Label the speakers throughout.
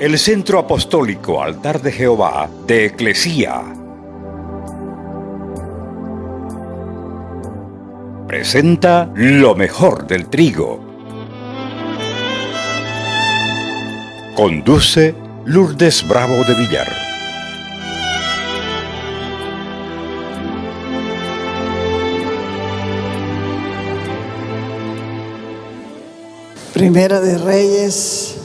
Speaker 1: el Centro Apostólico Altar de Jehová de Eclesía presenta lo mejor del trigo. Conduce Lourdes Bravo de Villar.
Speaker 2: Primera de Reyes,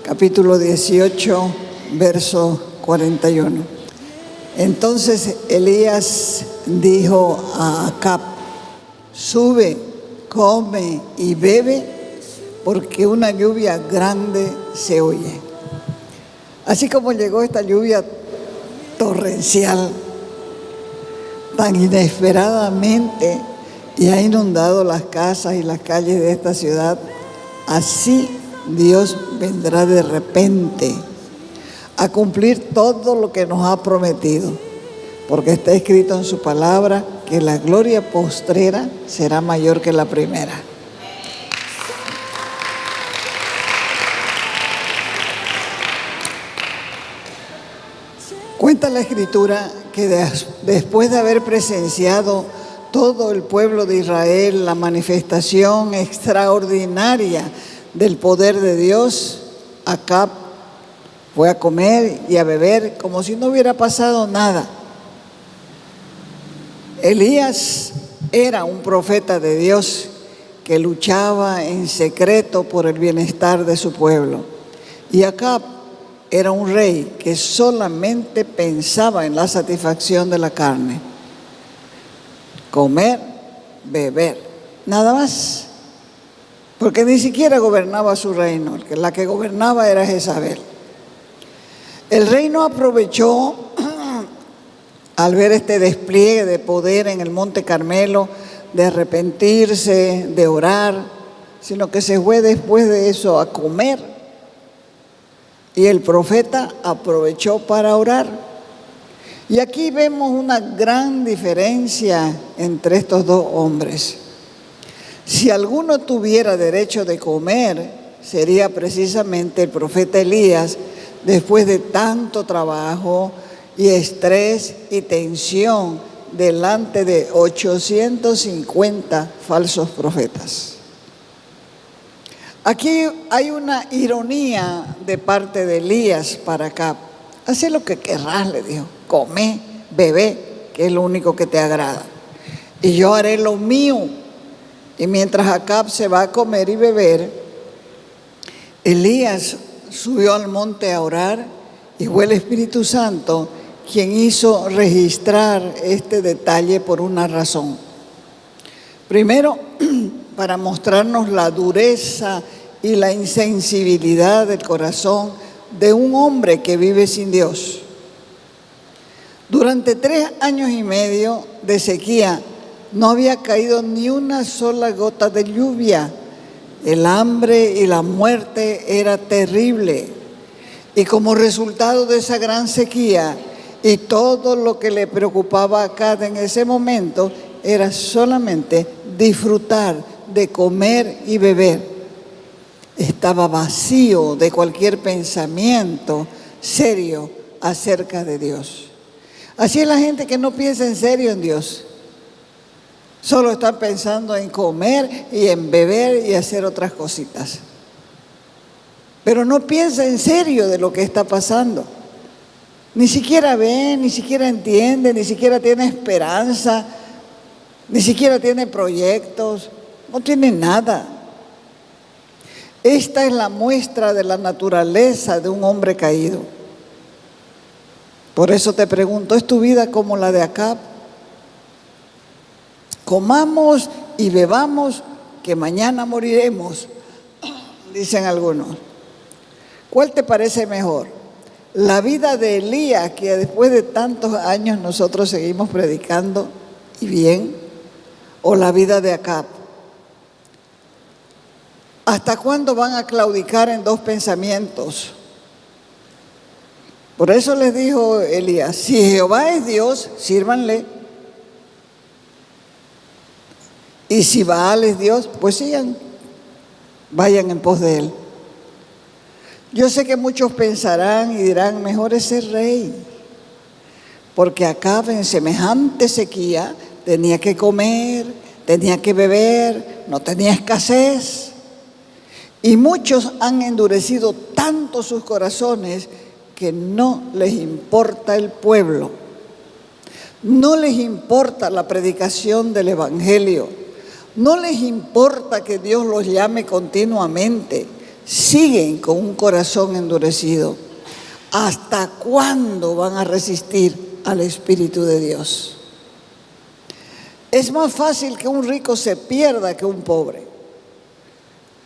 Speaker 2: capítulo 18, verso 41. Entonces Elías dijo a Acab: sube, come y bebe, porque una lluvia grande se oye. Así como llegó esta lluvia torrencial, tan inesperadamente, y ha inundado las casas y las calles de esta ciudad, así Dios vendrá de repente a cumplir todo lo que nos ha prometido, porque está escrito en su palabra que la gloria postrera será mayor que la primera. Cuenta la Escritura que después de haber presenciado todo el pueblo de Israel la manifestación extraordinaria del poder de Dios, Acab fue a comer y a beber como si no hubiera pasado nada. Elías era un profeta de Dios que luchaba en secreto por el bienestar de su pueblo. Y Acab era un rey que solamente pensaba en la satisfacción de la carne. Comer, beber, nada más. Porque ni siquiera gobernaba su reino, la que gobernaba era Jezabel. El rey no aprovechó al ver este despliegue de poder en el Monte Carmelo, de arrepentirse, de orar, sino que se fue después de eso a comer. Y el profeta aprovechó para orar. Y aquí vemos una gran diferencia entre estos dos hombres. Si alguno tuviera derecho de comer, sería precisamente el profeta Elías, después de tanto trabajo y estrés y tensión delante de 850 falsos profetas. Aquí hay una ironía de parte de Elías para Acab. Haz lo que querrás, le dijo. Come, bebé, que es lo único que te agrada. Y yo haré lo mío. Y mientras Acab se va a comer y beber, Elías subió al monte a orar y fue el Espíritu Santo quien hizo registrar este detalle por una razón. Primero, para mostrarnos la dureza y la insensibilidad del corazón de un hombre que vive sin Dios. Durante 3 años y medio de sequía no había caído ni una sola gota de lluvia. El hambre y la muerte era terrible. Y como resultado de esa gran sequía y todo lo que le preocupaba a Acab en ese momento era solamente disfrutar de comer y beber. Estaba vacío de cualquier pensamiento serio acerca de Dios. Así es la gente que no piensa en serio en Dios. Solo está pensando en comer y en beber y hacer otras cositas. Pero no piensa en serio de lo que está pasando. Ni siquiera ve, ni siquiera entiende, ni siquiera tiene esperanza, ni siquiera tiene proyectos, no tiene nada. Esta es la muestra de la naturaleza de un hombre caído. Por eso te pregunto, ¿es tu vida como la de Acab? Comamos y bebamos, que mañana moriremos, dicen algunos. ¿Cuál te parece mejor? ¿La vida de Elías, que después de tantos años nosotros seguimos predicando y bien? ¿O la vida de Acab? ¿Hasta cuándo van a claudicar en dos pensamientos? Por eso les dijo Elías: si Jehová es Dios, sírvanle. Y si Baal es Dios, pues sigan, vayan en pos de él. Yo sé que muchos pensarán y dirán, mejor es ser rey, porque acá en semejante sequía tenía que comer, tenía que beber, no tenía escasez. Y muchos han endurecido tanto sus corazones que no les importa el pueblo, no les importa la predicación del Evangelio, no les importa que Dios los llame continuamente, siguen con un corazón endurecido. ¿Hasta cuándo van a resistir al Espíritu de Dios? Es más fácil que un rico se pierda que un pobre,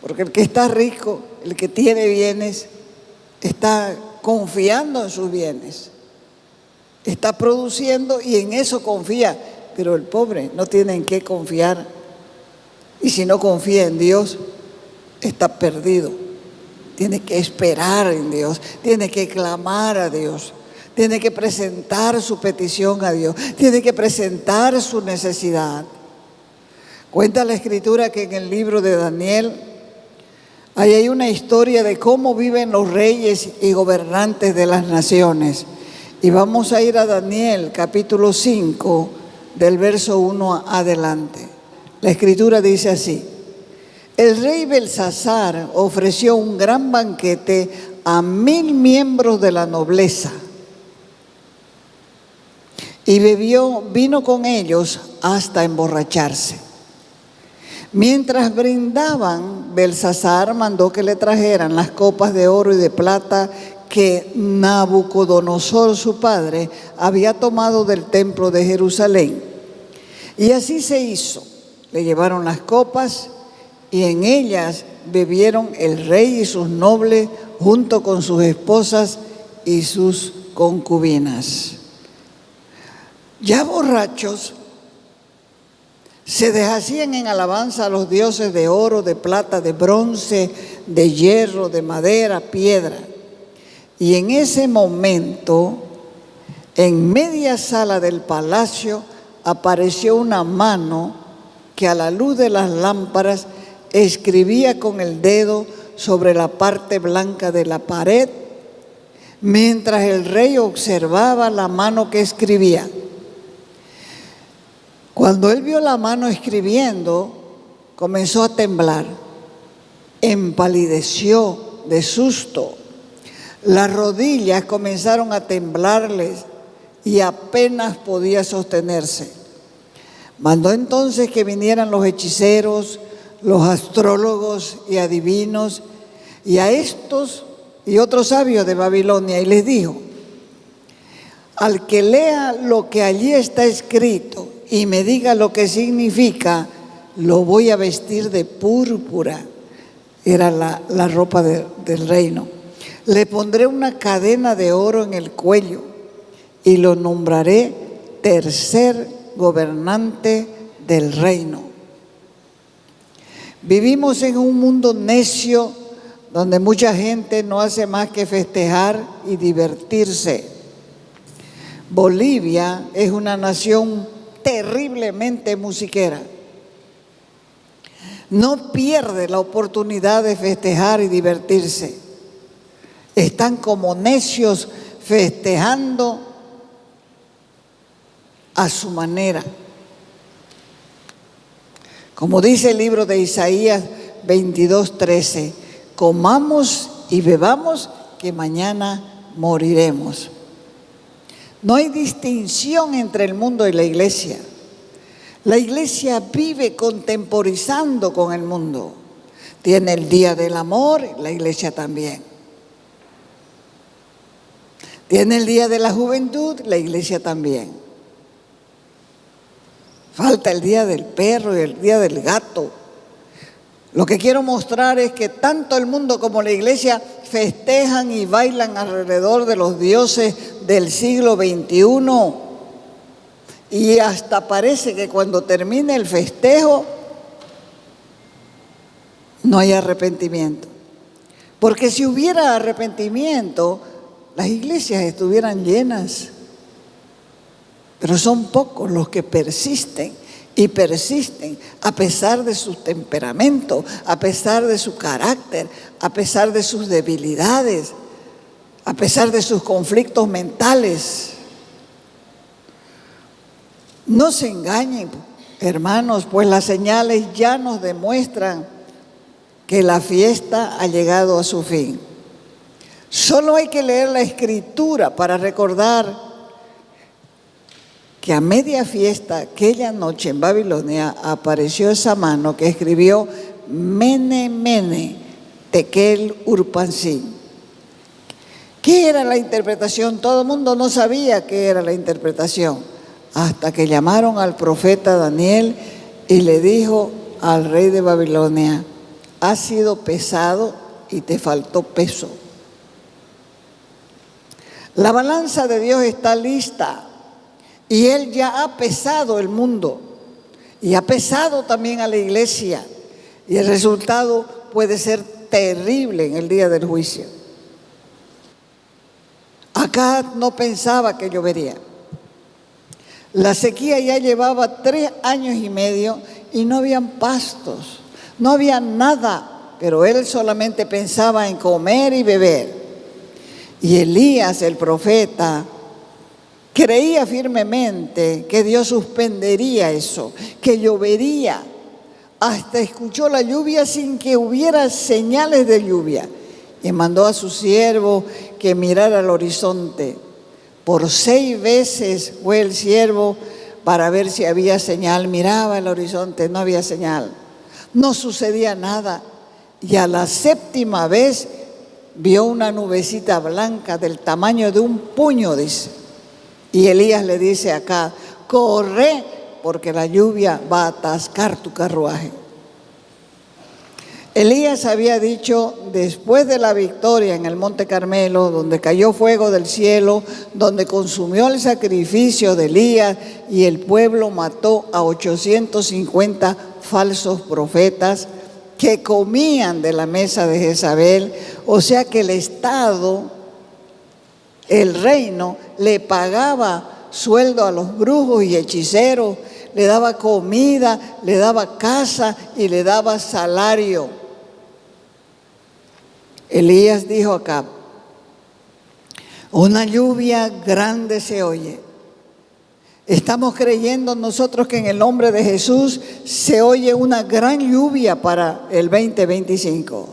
Speaker 2: porque el que está rico, el que tiene bienes, está confiando en sus bienes, está produciendo y en eso confía, pero el pobre no tiene en qué confiar, y si no confía en Dios, está perdido. Tiene que esperar en Dios, tiene que clamar a Dios, tiene que presentar su petición a Dios, tiene que presentar su necesidad. Cuenta la Escritura que en el libro de Daniel, ahí hay una historia de cómo viven los reyes y gobernantes de las naciones. Y vamos a ir a Daniel, capítulo 5, del verso 1 adelante. La Escritura dice así: el rey Belsasar ofreció un gran banquete a 1000 miembros de la nobleza y vino con ellos hasta emborracharse. Mientras brindaban, Belsasar mandó que le trajeran las copas de oro y de plata que Nabucodonosor, su padre, había tomado del templo de Jerusalén. Y así se hizo. Le llevaron las copas y en ellas bebieron el rey y sus nobles junto con sus esposas y sus concubinas. Ya borrachos, se deshacían en alabanza a los dioses de oro, de plata, de bronce, de hierro, de madera, piedra. Y en ese momento, en media sala del palacio, apareció una mano que a la luz de las lámparas escribía con el dedo sobre la parte blanca de la pared, mientras el rey observaba la mano que escribía. Cuando él vio la mano escribiendo, comenzó a temblar, empalideció de susto, las rodillas comenzaron a temblarles y apenas podía sostenerse. Mandó entonces que vinieran los hechiceros, los astrólogos y adivinos, y a estos y otros sabios de Babilonia, y les dijo: al que lea lo que allí está escrito y me diga lo que significa, lo voy a vestir de púrpura. Era la ropa del reino. Le pondré una cadena de oro en el cuello y lo nombraré tercer gobernante del reino. Vivimos en un mundo necio donde mucha gente no hace más que festejar y divertirse. Bolivia es una nación terriblemente musiquera. No pierde la oportunidad de festejar y divertirse. Están como necios festejando a su manera. Como dice el libro de Isaías 22:13, comamos y bebamos que mañana moriremos. No hay distinción entre el mundo y la iglesia. La iglesia vive contemporizando con el mundo. Tiene el día del amor, la iglesia también. Tiene el día de la juventud, la iglesia también. Falta el día del perro y el día del gato. Lo que quiero mostrar es que tanto el mundo como la iglesia festejan y bailan alrededor de los dioses del siglo XXI. Y hasta parece que cuando termine el festejo no hay arrepentimiento. Porque si hubiera arrepentimiento, las iglesias estuvieran llenas. Pero son pocos los que persisten y persisten a pesar de su temperamento, a pesar de su carácter, a pesar de sus debilidades, a pesar de sus conflictos mentales. No se engañen, hermanos, pues las señales ya nos demuestran que la fiesta ha llegado a su fin. Solo hay que leer la Escritura para recordar que a media fiesta, aquella noche en Babilonia, apareció esa mano que escribió Mene, Mene, Tekel, Urpansín. ¿Qué era la interpretación? Todo el mundo no sabía qué era la interpretación, hasta que llamaron al profeta Daniel y le dijo al rey de Babilonia: has sido pesado y te faltó peso. La balanza de Dios está lista y Él ya ha pesado el mundo y ha pesado también a la iglesia, y el resultado puede ser terrible en el día del juicio. Acá no pensaba que llovería. La sequía ya llevaba 3 años y medio y no habían pastos, no había nada, pero él solamente pensaba en comer y beber. Y Elías, el profeta, creía firmemente que Dios suspendería eso, que llovería. Hasta escuchó la lluvia sin que hubiera señales de lluvia. Y mandó a su siervo que mirara al horizonte. Por 6 veces fue el siervo para ver si había señal. Miraba el horizonte, no había señal. No sucedía nada. Y a la 7ª vez vio una nubecita blanca del tamaño de un puño, dice. Y Elías le dice acá: corre, porque la lluvia va a atascar tu carruaje. Elías había dicho, después de la victoria en el Monte Carmelo, donde cayó fuego del cielo, donde consumió el sacrificio de Elías y el pueblo mató a 850 falsos profetas que comían de la mesa de Jezabel. O sea que el Estado, el reino, le pagaba sueldo a los brujos y hechiceros, le daba comida, le daba casa y le daba salario. Elías dijo acá: una lluvia grande se oye. Estamos creyendo nosotros que en el nombre de Jesús se oye una gran lluvia para el 2025.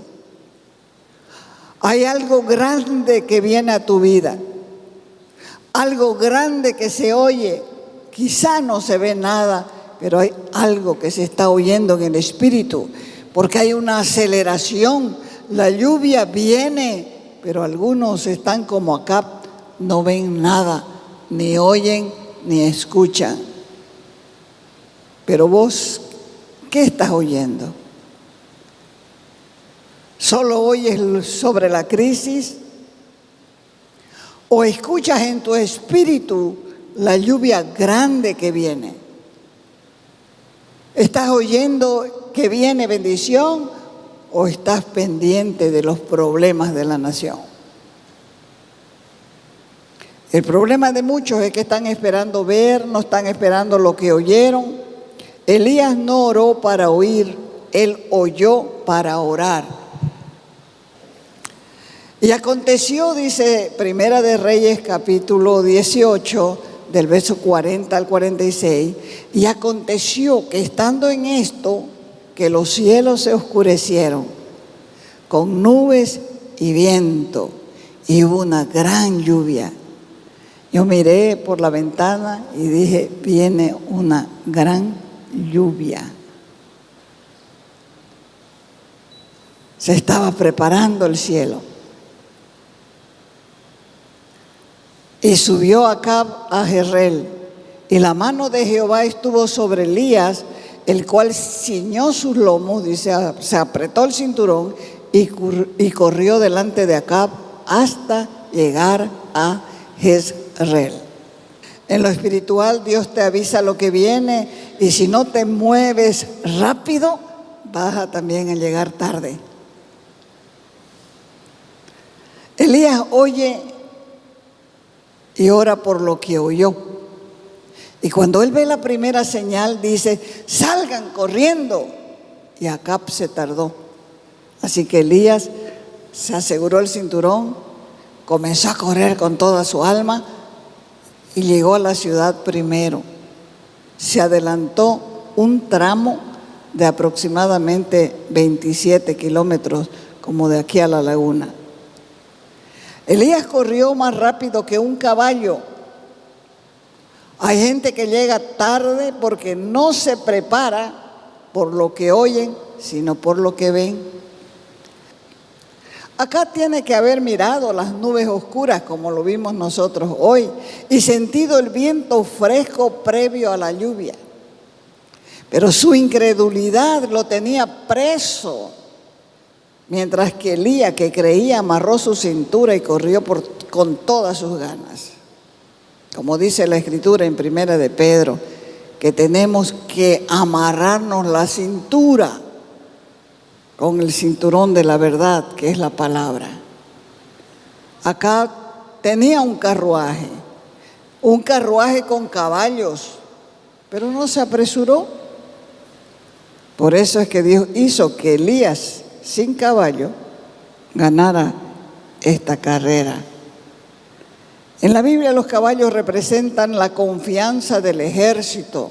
Speaker 2: Hay algo grande que viene a tu vida, algo grande que se oye. Quizá no se ve nada, pero hay algo que se está oyendo en el espíritu, porque hay una aceleración. La lluvia viene, pero algunos están como acá, no ven nada, ni oyen, ni escuchan. Pero vos, ¿qué estás oyendo? ¿Solo oyes sobre la crisis? ¿O escuchas en tu espíritu la lluvia grande que viene? ¿Estás oyendo que viene bendición o estás pendiente de los problemas de la nación? El problema de muchos es que están esperando ver, no están esperando lo que oyeron. Elías no oró para oír, él oyó para orar. Y aconteció, dice Primera de Reyes, capítulo 18, del verso 40 al 46, y aconteció que estando en esto, que los cielos se oscurecieron con nubes y viento, y hubo una gran lluvia. Yo miré por la ventana y dije: viene una gran lluvia. Se estaba preparando el cielo. Y subió Acab a Jezreel, y la mano de Jehová estuvo sobre Elías, el cual ciñó sus lomos, dice, se apretó el cinturón y corrió delante de Acab hasta llegar a Jezreel. En lo espiritual, Dios te avisa lo que viene, y si no te mueves rápido, vas también a llegar tarde. Elías oye y ora por lo que oyó. Y cuando él ve la primera señal, dice, salgan corriendo. Y Acab se tardó. Así que Elías se aseguró el cinturón, comenzó a correr con toda su alma y llegó a la ciudad primero. Se adelantó un tramo de aproximadamente 27 kilómetros, como de aquí a la laguna. Elías corrió más rápido que un caballo. Hay gente que llega tarde porque no se prepara por lo que oyen, sino por lo que ven. Acá tiene que haber mirado las nubes oscuras como lo vimos nosotros hoy y sentido el viento fresco previo a la lluvia. Pero su incredulidad lo tenía preso, mientras que Elías, que creía, amarró su cintura y corrió con todas sus ganas. Como dice la Escritura en Primera de Pedro, que tenemos que amarrarnos la cintura con el cinturón de la verdad, que es la palabra. Acá tenía un carruaje con caballos, pero no se apresuró. Por eso es que Dios hizo que Elías, sin caballo, ganara esta carrera. En la Biblia los caballos representan la confianza del ejército,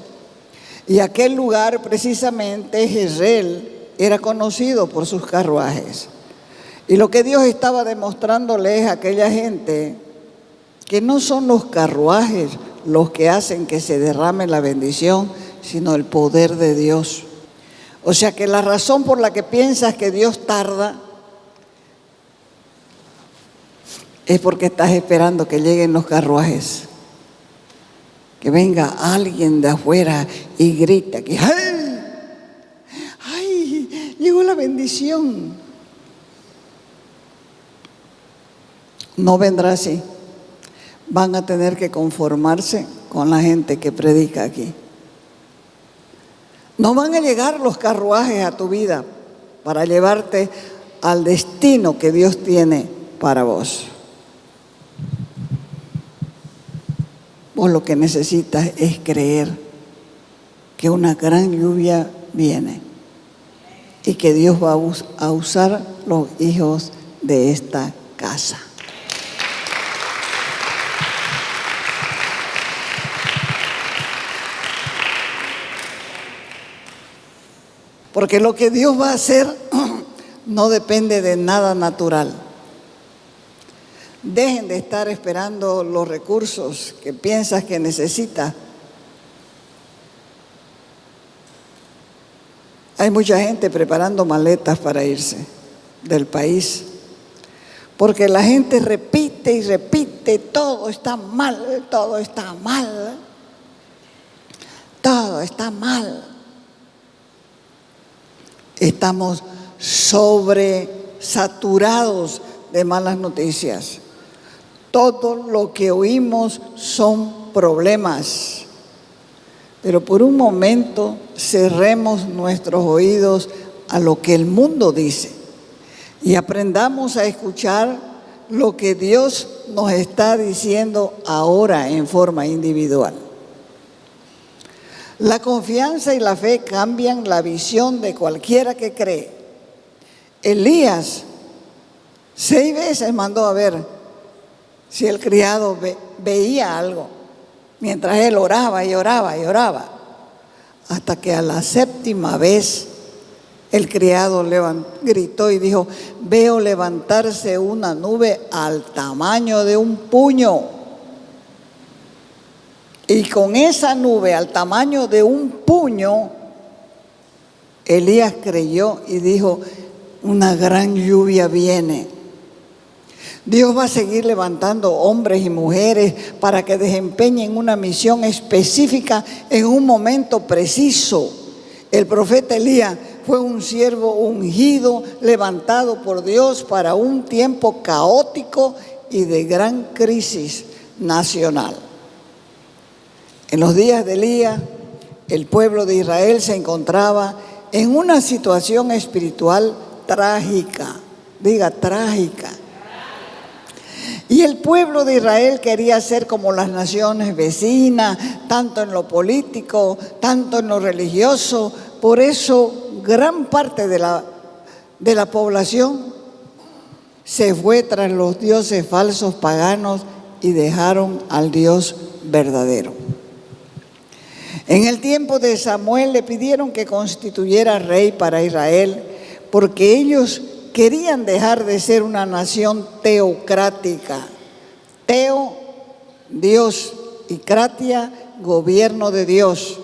Speaker 2: y aquel lugar precisamente, Jezreel, era conocido por sus carruajes. Y lo que Dios estaba demostrándoles a aquella gente, que no son los carruajes los que hacen que se derrame la bendición, sino el poder de Dios. O sea que la razón por la que piensas que Dios tarda es porque estás esperando que lleguen los carruajes. Que venga alguien de afuera y grita que ¡ay! ¡Ay! Llegó la bendición. No vendrá así. Van a tener que conformarse con la gente que predica aquí. No van a llegar los carruajes a tu vida para llevarte al destino que Dios tiene para vos. Vos lo que necesitas es creer que una gran lluvia viene y que Dios va a usar los hijos de esta casa. Porque lo que Dios va a hacer no depende de nada natural. Dejen de estar esperando los recursos que piensas que necesitas. Hay mucha gente preparando maletas para irse del país, porque la gente repite y repite, todo está mal, todo está mal, todo está mal. Estamos sobresaturados de malas noticias. Todo lo que oímos son problemas. Pero por un momento cerremos nuestros oídos a lo que el mundo dice y aprendamos a escuchar lo que Dios nos está diciendo ahora en forma individual. La confianza y la fe cambian la visión de cualquiera que cree. Elías 6 veces mandó a ver si el criado veía algo, mientras él oraba y oraba y oraba, hasta que a la 7ª vez el criado gritó y dijo: veo levantarse una nube al tamaño de un puño. Y con esa nube al tamaño de un puño, Elías creyó y dijo: una gran lluvia viene. Dios va a seguir levantando hombres y mujeres para que desempeñen una misión específica en un momento preciso. El profeta Elías fue un siervo ungido, levantado por Dios para un tiempo caótico y de gran crisis nacional. En los días de Elías, el pueblo de Israel se encontraba en una situación espiritual trágica. Diga, trágica. Y el pueblo de Israel quería ser como las naciones vecinas, tanto en lo político, tanto en lo religioso. Por eso gran parte de la población se fue tras los dioses falsos paganos y dejaron al Dios verdadero. En el tiempo de Samuel le pidieron que constituyera rey para Israel, porque ellos querían dejar de ser una nación teocrática. Teo, Dios, y kratia, gobierno de Dios.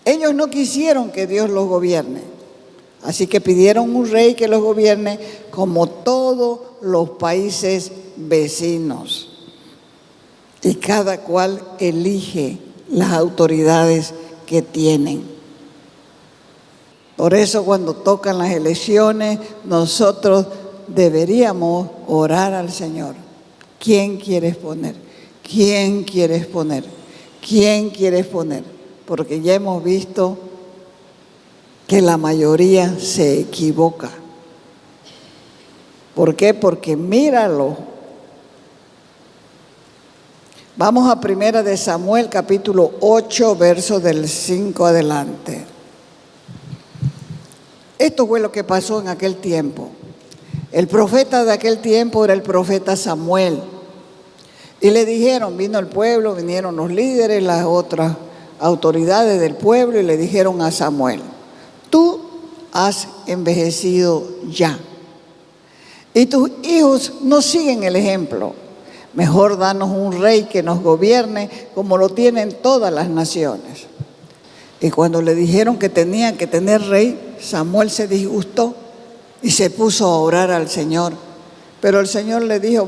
Speaker 2: Ellos no quisieron que Dios los gobierne, así que pidieron un rey que los gobierne como todos los países vecinos. Y cada cual elige las autoridades que tienen. Por eso cuando tocan las elecciones, nosotros deberíamos orar al Señor. ¿Quién quieres poner? ¿Quién quieres poner? ¿Quién quieres poner? Porque ya hemos visto que la mayoría se equivoca. ¿Por qué? Porque míralo. Vamos a 1 de Samuel, capítulo 8, verso del 5 adelante. Esto fue lo que pasó en aquel tiempo. El profeta de aquel tiempo era el profeta Samuel. Y le dijeron, vino el pueblo, vinieron los líderes, las otras autoridades del pueblo, y le dijeron a Samuel: tú has envejecido ya, y tus hijos no siguen el ejemplo. Mejor danos un rey que nos gobierne como lo tienen todas las naciones. Y cuando le dijeron que tenían que tener rey, Samuel se disgustó y se puso a orar al Señor. Pero el Señor le dijo: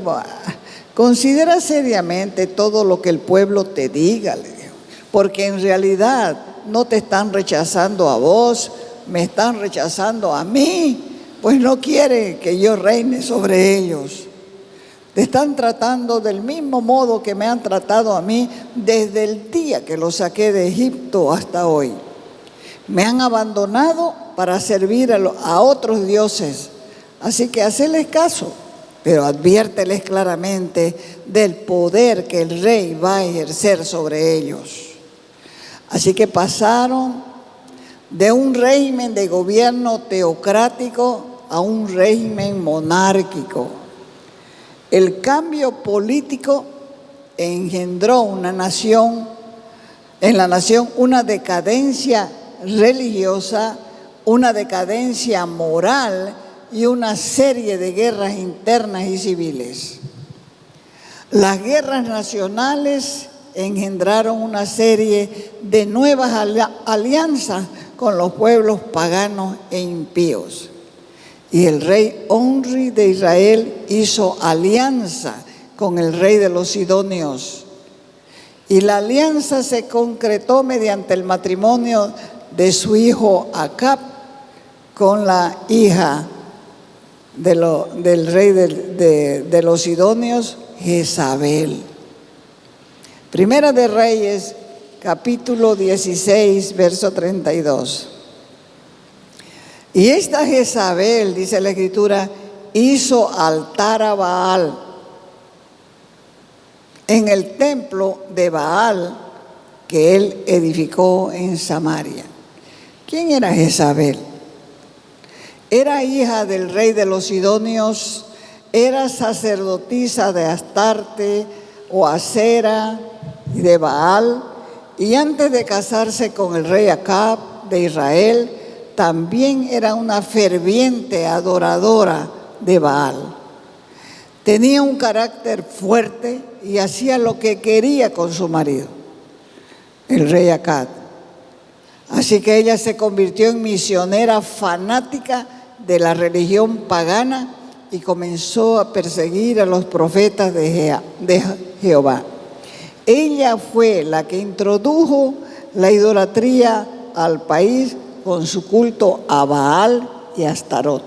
Speaker 2: considera seriamente todo lo que el pueblo te diga, le dijo, porque en realidad no te están rechazando a vos, me están rechazando a mí, pues no quieren que yo reine sobre ellos. Te están tratando del mismo modo que me han tratado a mí desde el día que los saqué de Egipto hasta hoy. Me han abandonado para servir a otros dioses. Así que haceles caso, pero adviérteles claramente del poder que el rey va a ejercer sobre ellos. Así que pasaron de un régimen de gobierno teocrático a un régimen monárquico. El cambio político engendró en la nación una decadencia religiosa, una decadencia moral y una serie de guerras internas y civiles. Las guerras nacionales engendraron una serie de nuevas alianzas con los pueblos paganos e impíos. Y el rey Omri de Israel hizo alianza con el rey de los sidonios. Y la alianza se concretó mediante el matrimonio de su hijo Acab con la hija del rey de los sidonios, Jezabel. Primera de Reyes, capítulo 16, verso 32. Y esta Jezabel, dice la Escritura, hizo altar a Baal en el templo de Baal que él edificó en Samaria. ¿Quién era Jezabel? Era hija del rey de los sidonios, era sacerdotisa de Astarte o Acera y de Baal, y antes de casarse con el rey Acab de Israel, también era una ferviente adoradora de Baal. Tenía un carácter fuerte y hacía lo que quería con su marido, el rey Acab. Así que ella se convirtió en misionera fanática de la religión pagana y comenzó a perseguir a los profetas de Jehová. Ella fue la que introdujo la idolatría al país con su culto a Baal y a Astarot.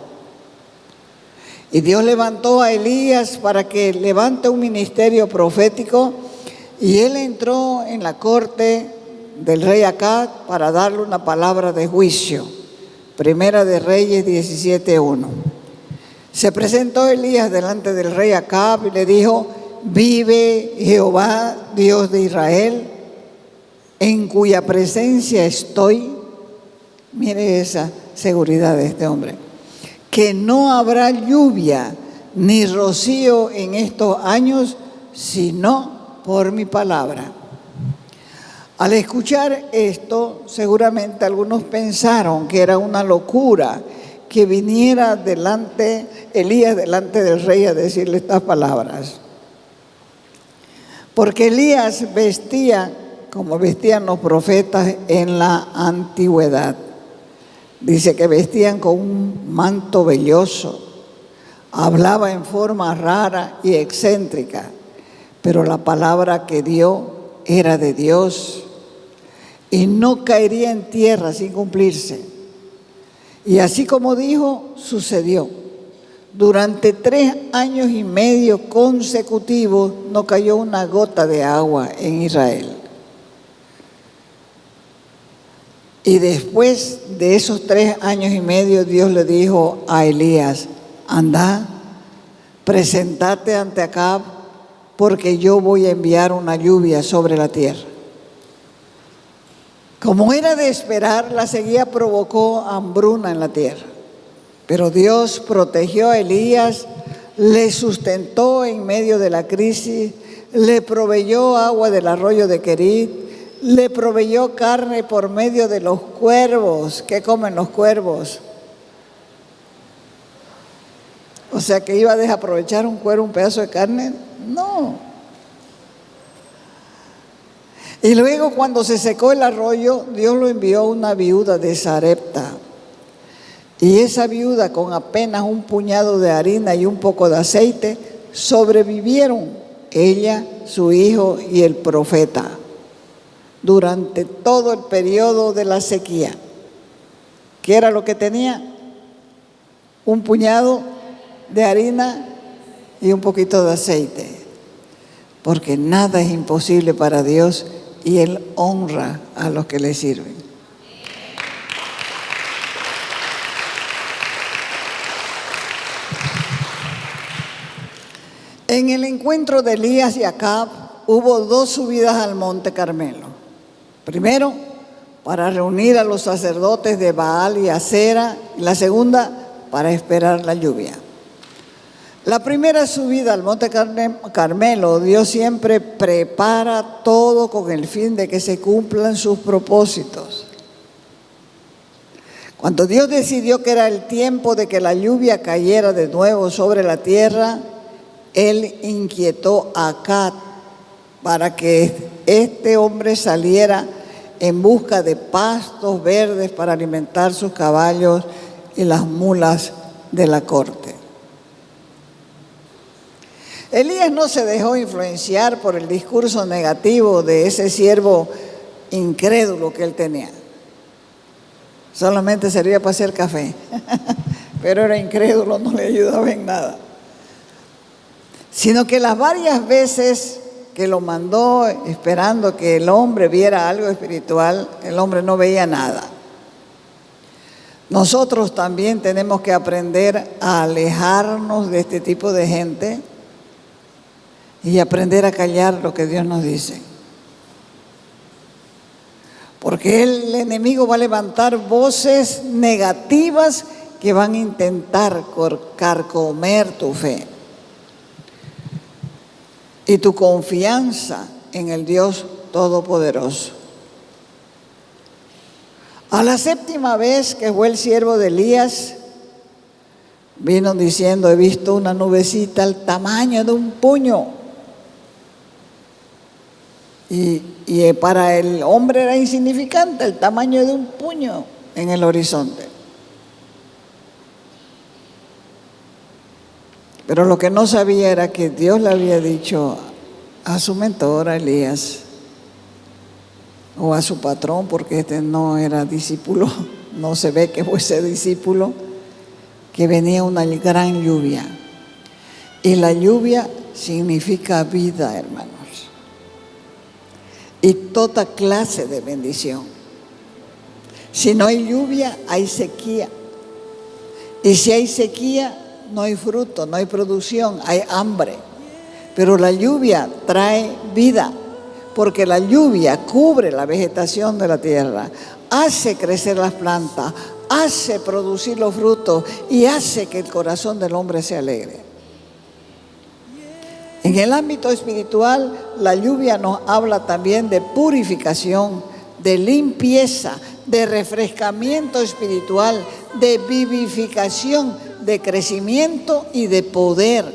Speaker 2: Y Dios levantó a Elías para que levante un ministerio profético, y él entró en la corte del rey Acab para darle una palabra de juicio. Primera de Reyes 17:1. Se presentó Elías delante del rey Acab y le dijo: vive Jehová, Dios de Israel, en cuya presencia estoy. Mire esa seguridad de este hombre. Que no habrá lluvia ni rocío en estos años, sino por mi palabra. Al escuchar esto, seguramente algunos pensaron que era una locura que viniera Elías delante del rey a decirle estas palabras. Porque Elías vestía como vestían los profetas en la antigüedad. Dice que vestían con un manto velloso, hablaba en forma rara y excéntrica, pero la palabra que dio era de Dios y no caería en tierra sin cumplirse. Y así como dijo, sucedió. Durante 3 años y medio consecutivos no cayó una gota de agua en Israel. Y después de esos 3 años y medio, Dios le dijo a Elías: anda, presentate ante Acab, porque yo voy a enviar una lluvia sobre la tierra. Como era de esperar, la sequía provocó hambruna en la tierra. Pero Dios protegió a Elías, le sustentó en medio de la crisis, le proveyó agua del arroyo de Querit, le proveyó carne por medio de los cuervos. ¿Qué comen los cuervos? O sea, que iba a desaprovechar un cuervo un pedazo de carne. No. Y luego, cuando se secó el arroyo, Dios lo envió a una viuda de Sarepta. Y esa viuda, con apenas un puñado de harina y un poco de aceite, sobrevivieron ella, su hijo y el profeta durante todo el periodo de la sequía. ¿Qué era lo que tenía? Un puñado de harina y un poquito de aceite, porque nada es imposible para Dios y Él honra a los que le sirven. En el encuentro de Elías y Acab hubo 2 subidas al monte Carmelo. Primero, para reunir a los sacerdotes de Baal y Acera, y la segunda, para esperar la lluvia. La primera subida al monte Carmelo, Dios siempre prepara todo con el fin de que se cumplan sus propósitos. Cuando Dios decidió que era el tiempo de que la lluvia cayera de nuevo sobre la tierra, Él inquietó a Acab para que este hombre saliera en busca de pastos verdes para alimentar sus caballos y las mulas de la corte. Elías no se dejó influenciar por el discurso negativo de ese siervo incrédulo que él tenía. Solamente servía para hacer café, pero era incrédulo, no le ayudaba en nada. Sino que las varias veces que lo mandó esperando que el hombre viera algo espiritual, el hombre no veía nada. Nosotros también tenemos que aprender a alejarnos de este tipo de gente y aprender a callar lo que Dios nos dice. Porque el enemigo va a levantar voces negativas que van a intentar carcomer tu fe y tu confianza en el Dios Todopoderoso. A la 7ª vez que fue el siervo de Elías, vino diciendo: he visto una nubecita al tamaño de un puño. Y para el hombre era insignificante el tamaño de un puño en el horizonte. Pero lo que no sabía era que Dios le había dicho a su mentor, a Elías, o a su patrón, porque este no era discípulo, no se ve que fuese discípulo, que venía una gran lluvia. Y la lluvia significa vida, hermanos. Y toda clase de bendición. Si no hay lluvia, hay sequía. Y si hay sequía, no hay fruto, no hay producción, hay hambre. Pero la lluvia trae vida, porque la lluvia cubre la vegetación de la tierra, hace crecer las plantas, hace producir los frutos y hace que el corazón del hombre se alegre. En el ámbito espiritual, la lluvia nos habla también de purificación, de limpieza, de refrescamiento espiritual, de vivificación, de crecimiento y de poder.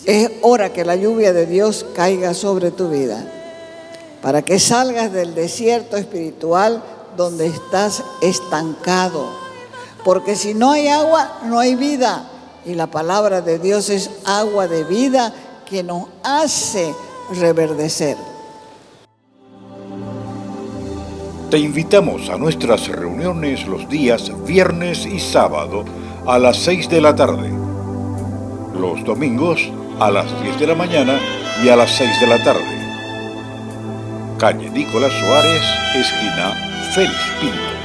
Speaker 2: Es hora que la lluvia de Dios caiga sobre tu vida, para que salgas del desierto espiritual donde estás estancado. Porque si no hay agua, no hay vida. Y la palabra de Dios es agua de vida que nos hace reverdecer.
Speaker 3: Te invitamos a nuestras reuniones los días viernes y sábado a las 6 de la tarde. Los domingos a las 10 de la mañana y a las 6 de la tarde. Calle Nicolás Suárez, esquina Félix Pinto.